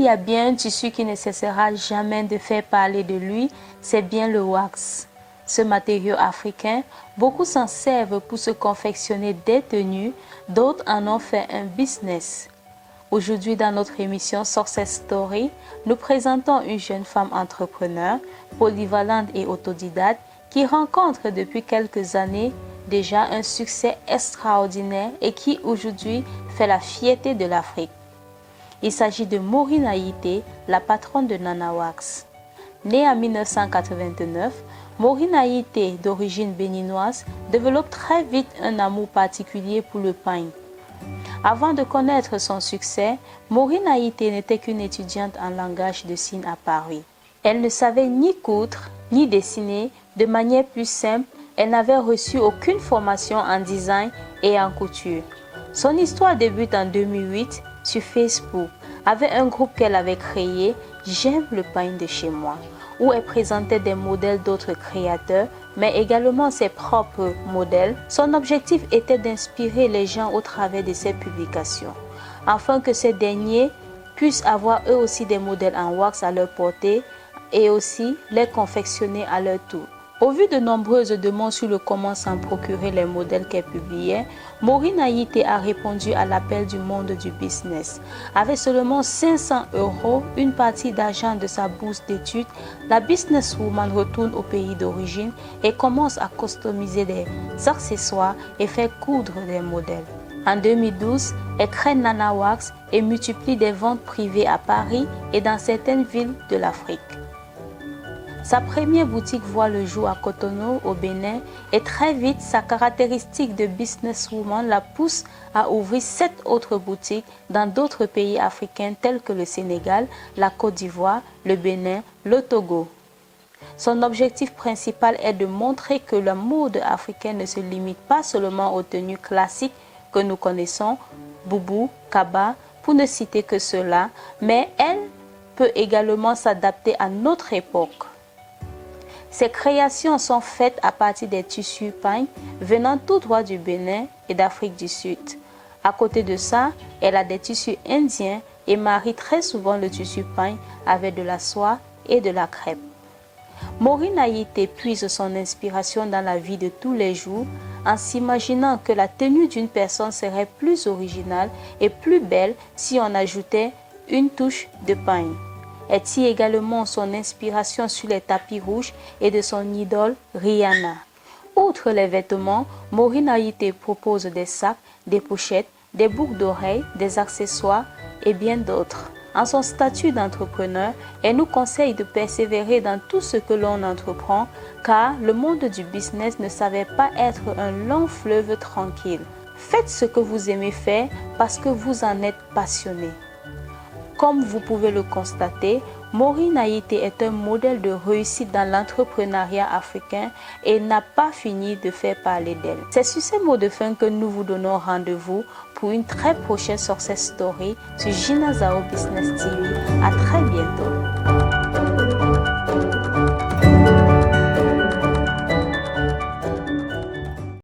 y a bien un tissu qui ne cessera jamais de faire parler de lui, c'est bien le wax. Ce matériau africain, beaucoup s'en servent pour se confectionner des tenues, d'autres en ont fait un business. Aujourd'hui, dans notre émission Success Story, nous présentons une jeune femme entrepreneur, polyvalente et autodidacte, qui rencontre depuis quelques années déjà un succès extraordinaire et qui aujourd'hui fait la fierté de l'Afrique. Il s'agit de Maureen Ayité, la patronne de Nana Wax. Née en 1989, Maureen Ayité, d'origine béninoise, développe très vite un amour particulier pour le pain. Avant de connaître son succès, Maureen Ayité n'était qu'une étudiante en langage de signes à Paris. Elle ne savait ni coudre, ni dessiner. De manière plus simple, elle n'avait reçu aucune formation en design et en couture. Son histoire débute en 2008 sur Facebook avec un groupe qu'elle avait créé, J'aime le pain de chez moi, où elle présentait des modèles d'autres créateurs, mais également ses propres modèles. Son objectif était d'inspirer les gens au travers de ses publications, afin que ces derniers puissent avoir eux aussi des modèles en wax à leur portée et aussi les confectionner à leur tour. Au vu de nombreuses demandes sur le comment s'en procurer les modèles qu'elle publiait, Maureen Ayité a répondu à l'appel du monde du business. Avec seulement 500 €, une partie d'argent de sa bourse d'études, la businesswoman retourne au pays d'origine et commence à customiser des accessoires et faire coudre des modèles. En 2012, elle crée Nana Wax et multiplie des ventes privées à Paris et dans certaines villes de l'Afrique. Sa première boutique voit le jour à Cotonou, au Bénin, et très vite, sa caractéristique de businesswoman la pousse à ouvrir 7 autres boutiques dans d'autres pays africains tels que le Sénégal, la Côte d'Ivoire, le Bénin, le Togo. Son objectif principal est de montrer que la mode africaine ne se limite pas seulement aux tenues classiques que nous connaissons, boubou, kaba, pour ne citer que cela, mais elle peut également s'adapter à notre époque. Ces créations sont faites à partir des tissus peints venant tout droit du Bénin et d'Afrique du Sud. À côté de ça, elle a des tissus indiens et marie très souvent le tissu peint avec de la soie et de la crêpe. Maureen Ayité puise son inspiration dans la vie de tous les jours en s'imaginant que la tenue d'une personne serait plus originale et plus belle si on ajoutait une touche de pain. Elle tire également son inspiration sur les tapis rouges et de son idole Rihanna. Outre les vêtements, Maureen Ayité propose des sacs, des pochettes, des boucles d'oreilles, des accessoires et bien d'autres. En son statut d'entrepreneur, elle nous conseille de persévérer dans tout ce que l'on entreprend car le monde du business ne savait pas être un long fleuve tranquille. Faites ce que vous aimez faire parce que vous en êtes passionné. Comme vous pouvez le constater, Maureen Ayité est un modèle de réussite dans l'entrepreneuriat africain et n'a pas fini de faire parler d'elle. C'est sur ces mots de fin que nous vous donnons rendez-vous pour une très prochaine success story sur Gina Zao Business TV. À très bientôt.